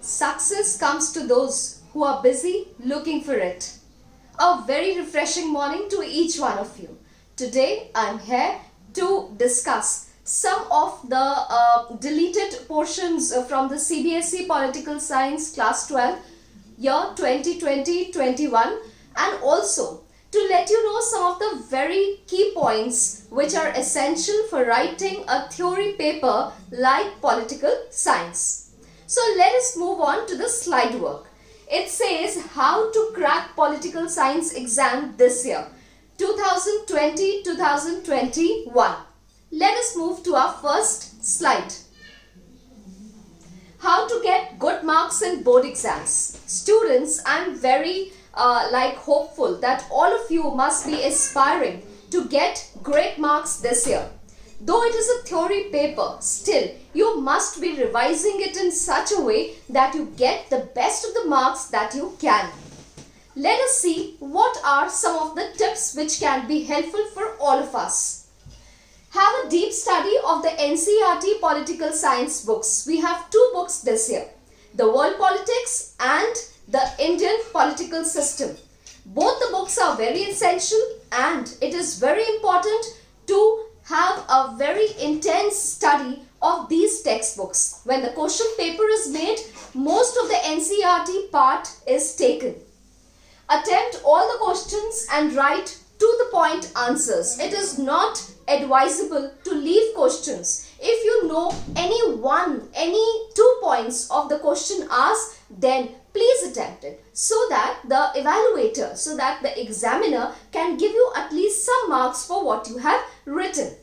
Success comes to those who are busy looking for it. A very refreshing morning to each one of you. Today I'm here to discuss some of the deleted portions from the CBSE Political Science Class 12 year 2020-21 and also to let you know some of the very key points which are essential for writing a theory paper like political science. So let us move on to the slide work. It says how to crack political science exam this year 2020-2021. Let us move to our first slide. How to get good marks in board exams. Students, I'm very hopeful that all of you must be aspiring to get great marks this year. Though it is a theory paper, still you must be revising it in such a way that you get the best of the marks that you can. Let us see what are some of the tips which can be helpful for all of us. Have a deep study of the NCERT political science books. We have two books this year, The World Politics and The Indian Political System. Both the books are very essential and it is very important to have a very intense study of these textbooks. When the question paper is made, most of the NCERT part is taken. Attempt all the questions and write to the point answers. It is not advisable to leave questions. If you know any 2 points of the question asked, then please attempt it so that the evaluator, so that the examiner can give you at least some marks for what you have written.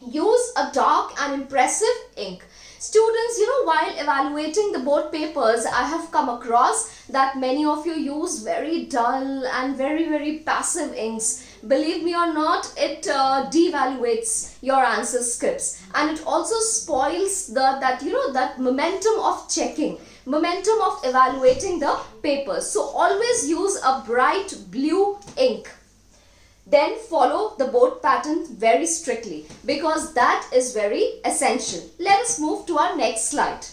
Use a dark and impressive ink. Students, while evaluating the board papers, I have come across that many of you use very dull and very passive inks. Believe me or not, it devaluates your answer scripts and it also spoils that momentum of checking, momentum of evaluating the papers. So always use a bright blue ink. Then follow the board pattern very strictly because that is very essential. Let us move to our next slide.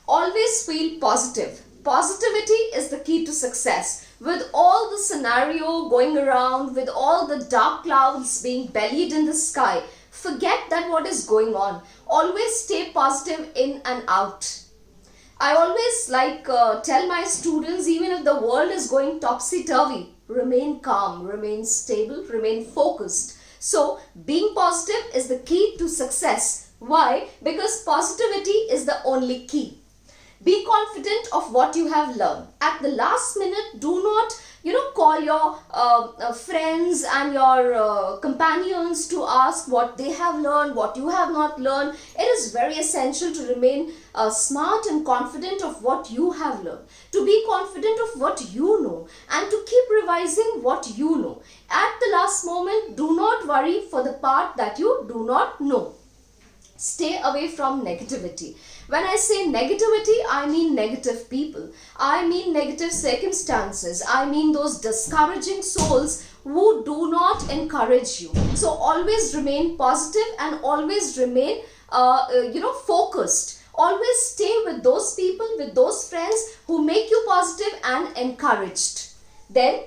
Always feel positive. Positivity is the key to success. With all the scenario going around, with all the dark clouds being bellied in the sky, forget that what is going on. Always stay positive in and out. I always tell my students, even if the world is going topsy-turvy, remain calm, remain stable, remain focused. So being positive is the key to success. Why? Because positivity is the only key. Be confident of what you have learned. At the last minute, do not call your friends and your companions to ask what they have learned, what you have not learned. It is very essential to remain smart and confident of what you have learned, to be confident of what you know and to keep revising what you know. At the last moment, do not worry for the part that you do not know. Stay away from negativity. When I say negativity, I mean negative people. I mean negative circumstances. I mean those discouraging souls who do not encourage you. So always remain positive and always remain focused. Always stay with those people, with those friends who make you positive and encouraged. Then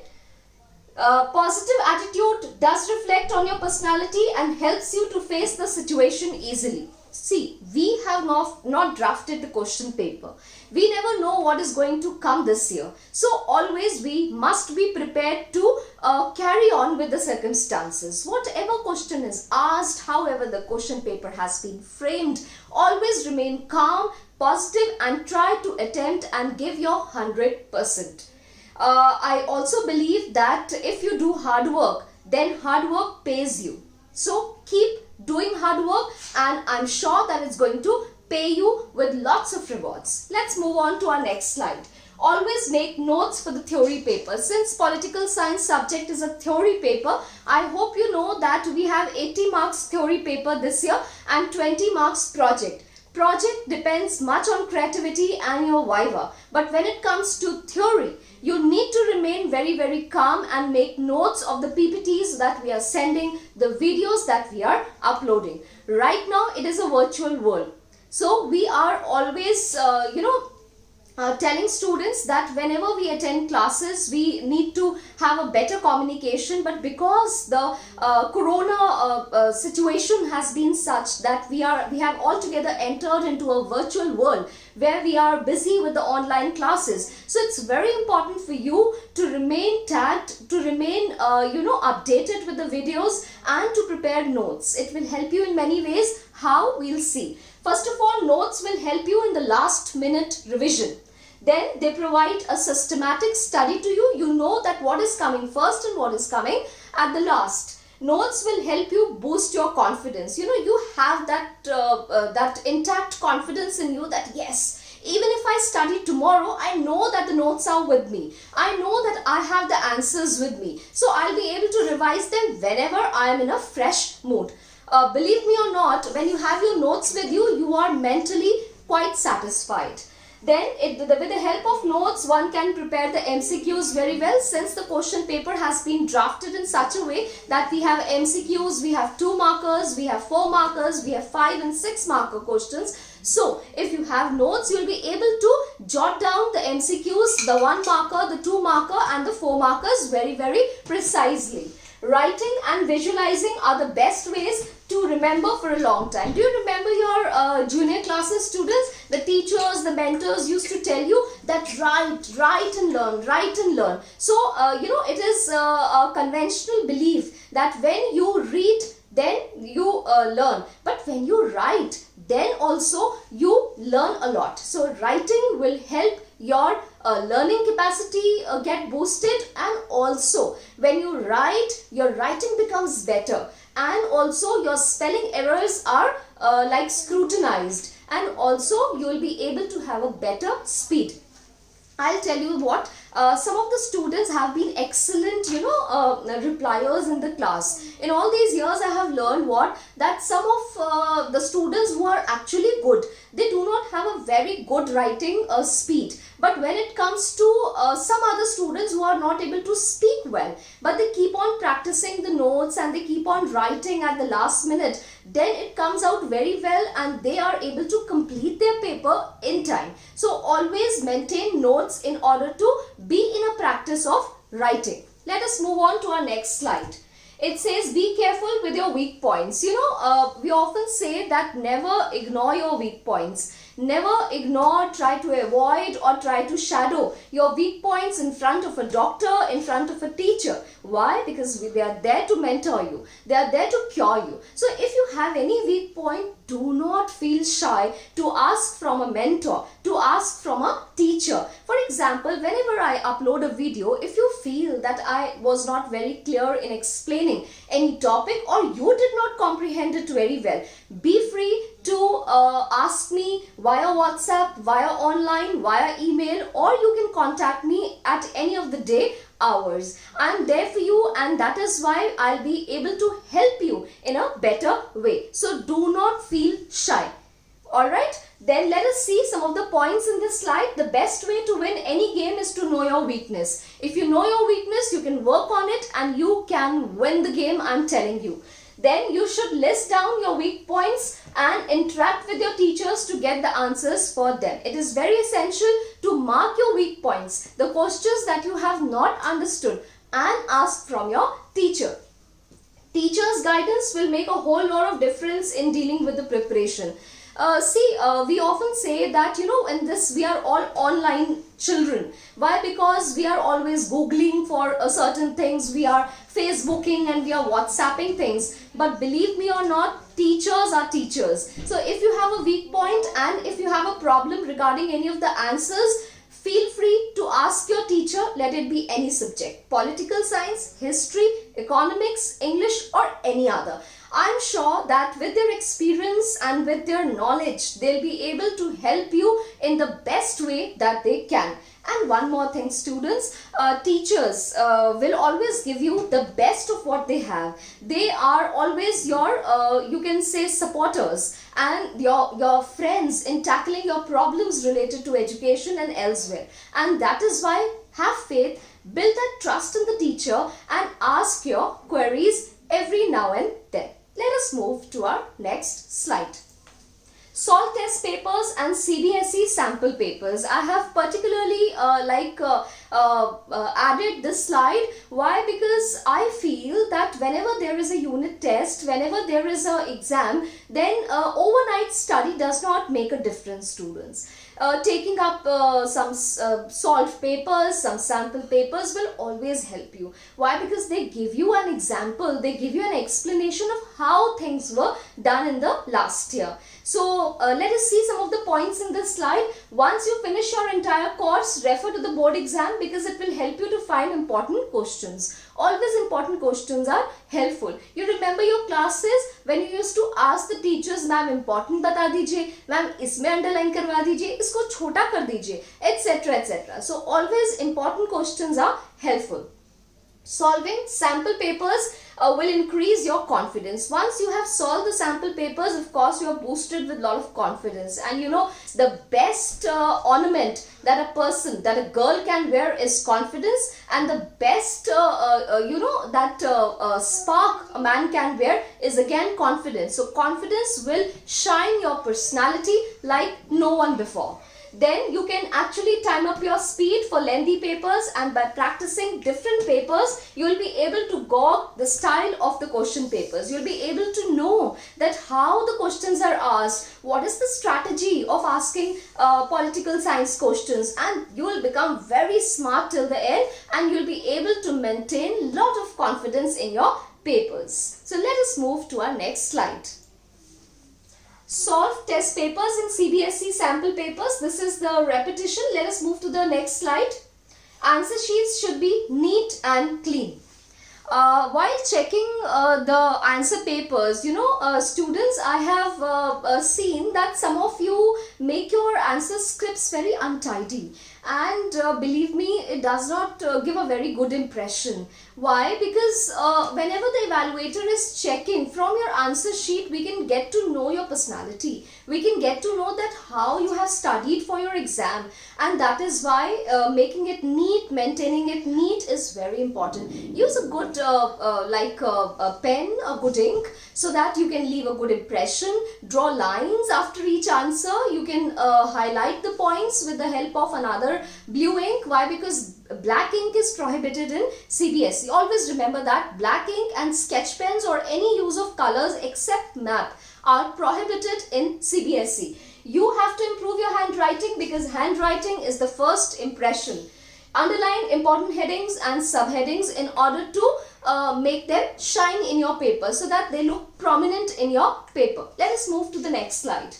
positive attitude does reflect on your personality and helps you to face the situation easily. See, we have not drafted the question paper. We never know what is going to come this year. So always we must be prepared to carry on with the circumstances. Whatever question is asked, however the question paper has been framed, always remain calm, positive and try to attempt and give your 100%. I also believe that if you do hard work, then hard work pays you. So keep doing hard work and I'm sure that it's going to pay you with lots of rewards. Let's move on to our next slide. Always make notes for the theory paper. Since political science subject is a theory paper, I hope you know that we have 80 marks theory paper this year and 20 marks project. Project depends much on creativity and your viva. But when it comes to theory, you need to remain very calm and make notes of the PPTs that we are sending, the videos that we are uploading. Right now, it is a virtual world. So we are always, telling students that whenever we attend classes, we need to have a better communication. But because the corona situation has been such that we have altogether entered into a virtual world where we are busy with the online classes, so it's very important for you to remain tagged, to remain updated with the videos, and to prepare notes. It will help you in many ways. How? We'll see. First of all, notes will help you in the last minute revision. Then they provide a systematic study to you. You know that what is coming first and what is coming at the last. Notes will help you boost your confidence. You have that intact confidence in you that yes, even if I study tomorrow, I know that the notes are with me. I know that I have the answers with me. So I'll be able to revise them whenever I am in a fresh mood. Believe me or not, when you have your notes with you, you are mentally quite satisfied. Then with the help of notes, one can prepare the MCQs very well, since the question paper has been drafted in such a way that we have MCQs, we have 2 markers, we have 4 markers, we have 5 and 6 marker questions. So if you have notes, you'll be able to jot down the MCQs, the 1 marker, the 2 marker and the 4 markers very, very precisely. Writing and visualizing are the best ways to remember for a long time. Do you remember your junior classes students? The teachers, the mentors used to tell you that write and learn, write and learn. So, it is a conventional belief that when you read, then you learn. But when you write, then also you learn a lot. So, writing will help your learning capacity get boosted, and also when you write, your writing becomes better, and also your spelling errors are like scrutinized, and also you will be able to have a better speed. I'll tell you what, some of the students have been excellent, repliers in the class. In all these years, I have learned that some of the students who are actually good, they do not have a very good writing speed. But when it comes to some other students who are not able to speak well, but they keep on practicing the notes and they keep on writing at the last minute, then it comes out very well and they are able to complete their paper in time. So always maintain notes in order to be in a practice of writing. Let us move on to our next slide. It says be careful with your weak points. We often say that never ignore your weak points. Never ignore, try to avoid or try to shadow your weak points in front of a doctor, in front of a teacher. Why? Because they are there to mentor you. They are there to cure you. So if you have any weak point, do not feel shy to ask from a mentor, to ask from a teacher. For example, whenever I upload a video, if you feel that I was not very clear in explaining any topic or you did not comprehend it very well, be free to ask me via WhatsApp, via online, via email, or you can contact me at any of the day hours. I am there for you, and that is why I'll be able to help you in a better way. So do not feel shy. Alright, then let us see some of the points in this slide. The best way to win any game is to know your weakness. If you know your weakness, you can work on it and you can win the game, I'm telling you. Then you should list down your weak points and interact with your teachers to get the answers for them. It is very essential to mark your weak points, the questions that you have not understood, and ask from your teacher. Teacher's guidance will make a whole lot of difference in dealing with the preparation. We often say that, in this we are all online children. Why? Because we are always Googling for certain things, we are Facebooking and we are WhatsApping things. But believe me or not, teachers are teachers. So if you have a weak point and if you have a problem regarding any of the answers, feel free to ask your teacher, let it be any subject. Political science, history, economics, English or any other. I'm sure that with their experience and with their knowledge, they'll be able to help you in the best way that they can. And one more thing, students, teachers will always give you the best of what they have. They are always your, you can say, supporters and your friends in tackling your problems related to education and elsewhere. And that is why have faith, build that trust in the teacher and ask your queries every now and then. Let us move to our next slide. Salt test papers and CBSE sample papers. I have particularly added this slide. Why? Because I feel that whenever there is a unit test, whenever there is an exam, then overnight study does not make a difference, students. Taking up some solved papers, some sample papers will always help you. Why? Because they give you an example, they give you an explanation of how things were done in the last year. So let us see some of the points in this slide. Once you finish your entire course, refer to the board exam because it will help you to find important questions. Always important questions are helpful. You remember your classes when you used to ask the teachers, ma'am important बता दीजिए, ma'am इसमें underline करवा दीजिए, इसको छोटा कर दीजिए, etc. etc. So always important questions are helpful. Solving sample papers will increase your confidence. Once you have solved the sample papers, of course you are boosted with a lot of confidence. And you know, the best ornament that a person, that a girl can wear is confidence, and the best spark a man can wear is again confidence. So confidence will shine your personality like no one before. Then you can actually time up your speed for lengthy papers, and by practicing different papers, you will be able to gauge the style of the question papers. You will be able to know that how the questions are asked, what is the strategy of asking political science questions, and you will become very smart till the end, and you will be able to maintain lot of confidence in your papers. So let us move to our next slide. Solved test papers in CBSE sample papers. This is the repetition. Let us move to the next slide. Answer sheets should be neat and clean. While checking the answer papers, you know, students, I have seen that some of you make your answer scripts very untidy, and believe me, it does not give a very good impression. Why? Because whenever the evaluator is checking from your answer sheet, we can get to know your personality. We can get to know that how you have studied for your exam, and that is why making it neat, maintaining it neat is very important. Use a good a pen, a good ink, so that you can leave a good impression. Draw lines after each answer. You can highlight the points with the help of another blue ink. Why? Because black ink is prohibited in CBSE. Always remember that black ink and sketch pens or any use of colors except map are prohibited in CBSE. You have to improve your handwriting because handwriting is the first impression. Underline important headings and subheadings in order to make them shine in your paper so that they look prominent in your paper. Let us move to the next slide.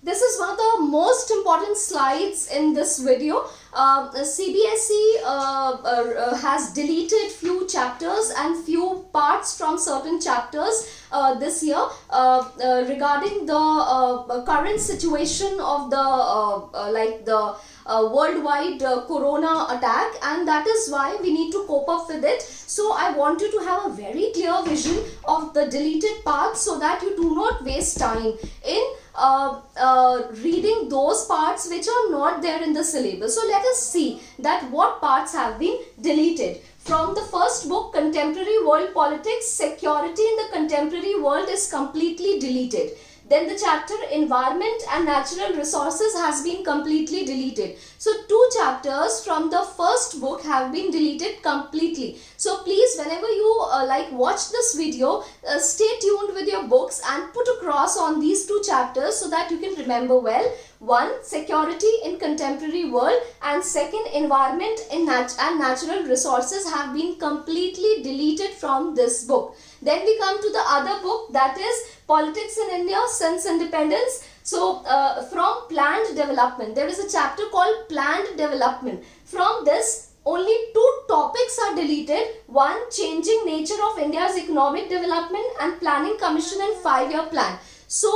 This is one of the most important slides in this video. CBSE has deleted few chapters and few parts from certain chapters this year regarding the current situation of the worldwide corona attack, and that is why we need to cope up with it. So I want you to have a very clear vision of the deleted parts so that you do not waste time in reading those parts which are not there in the syllabus. So let us see that what parts have been deleted. From the first book, Contemporary World Politics, Security in the Contemporary World is completely deleted. Then the chapter Environment and Natural Resources has been completely deleted. So two chapters from the first book have been deleted completely. So please, whenever you watch this video, stay tuned with your books and put a cross on these two chapters so that you can remember well. One, Security in Contemporary World, and second, Environment and Natural Resources have been completely deleted from this book. Then we come to the other book, that is Politics in India Since Independence. So from Planned Development, there is a chapter called Planned Development. From this, only two topics are deleted. One, Changing Nature of India's Economic Development, and Planning Commission and 5-year Plan. So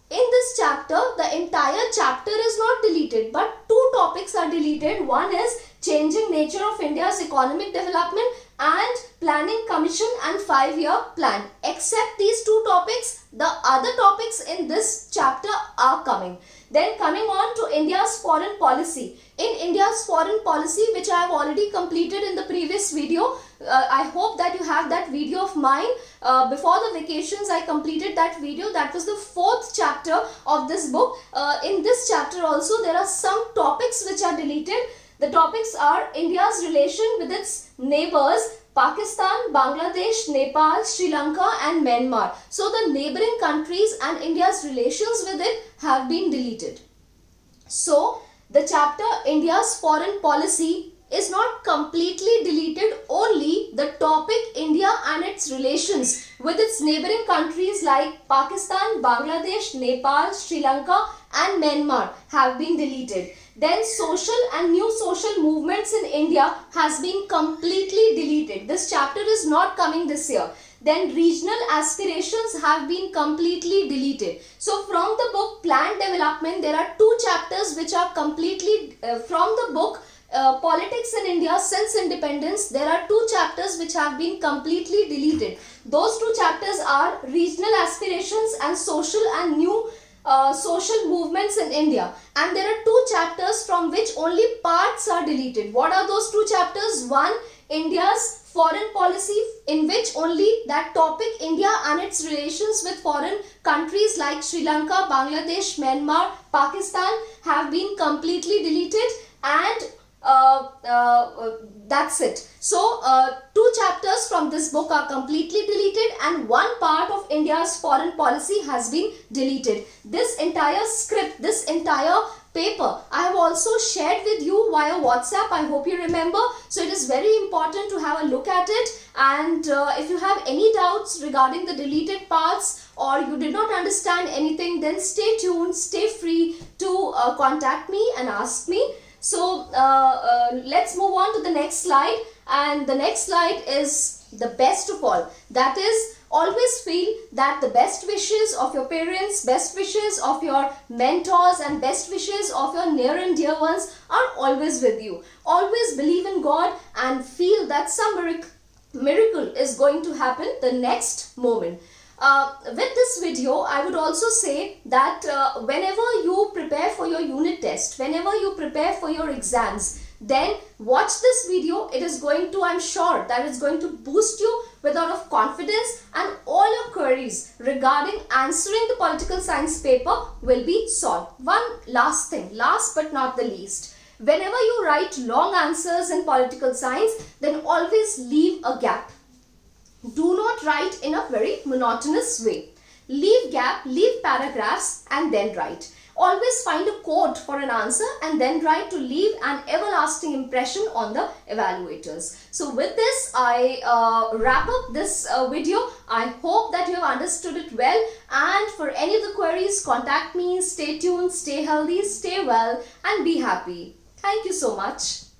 in this chapter, the entire chapter is not deleted, but two topics are deleted. One is Changing Nature of India's Economic Development and Planning Commission and 5-year Plan. Except these two topics, the other topics in this chapter are coming. Then coming on to India's foreign policy. In India's foreign policy, which I have already completed in the previous video, I hope that you have that video of mine. Before the vacations, I completed that video. That was the 4th chapter of this book. In this chapter also, there are some topics which are deleted. The topics are India's relation with its neighbors, Pakistan, Bangladesh, Nepal, Sri Lanka and Myanmar. So the neighboring countries and India's relations with it have been deleted. So the chapter India's foreign policy is not completely deleted, only the topic India and its relations with its neighboring countries like Pakistan, Bangladesh, Nepal, Sri Lanka and Myanmar have been deleted. Then social and new social movements in India has been completely deleted. This chapter is not coming this year. Then regional aspirations have been completely deleted. So from the book Planned Development, there are 2 chapters which are completely from the book Politics in India Since Independence. There are 2 chapters which have been completely deleted. Those 2 chapters are regional aspirations and social and new social movements in India, and there are 2 chapters from which only parts are deleted. What are those 2 chapters? One, India's foreign policy, in which only that topic India and its relations with foreign countries like Sri Lanka, Bangladesh, Myanmar, Pakistan have been completely deleted, and that's it. So 2 chapters from this book are completely deleted and 1 part of India's foreign policy has been deleted. This entire script, this entire paper, I have also shared with you via WhatsApp. I hope you remember. So it is very important to have a look at it, and if you have any doubts regarding the deleted parts or you did not understand anything, then stay tuned, stay free to contact me and ask me. So let's move on to the next slide, and the next slide is the best of all. That is, always feel that the best wishes of your parents, best wishes of your mentors and best wishes of your near and dear ones are always with you. Always believe in God and feel that some miracle is going to happen the next moment. With this video, I would also say that whenever you prepare for your unit test, whenever you prepare for your exams, then watch this video. It is going to, I'm sure that it's going to boost you with a lot of confidence, and all your queries regarding answering the political science paper will be solved. One last thing, last but not the least. Whenever you write long answers in political science, then always leave a gap. Do not write in a very monotonous way. Leave gap, leave paragraphs and then write. Always find a quote for an answer and then write to leave an everlasting impression on the evaluators. So with this, I wrap up this video. I hope that you have understood it well, and for any of the queries, contact me. Stay tuned, stay healthy, stay well and be happy. Thank you so much.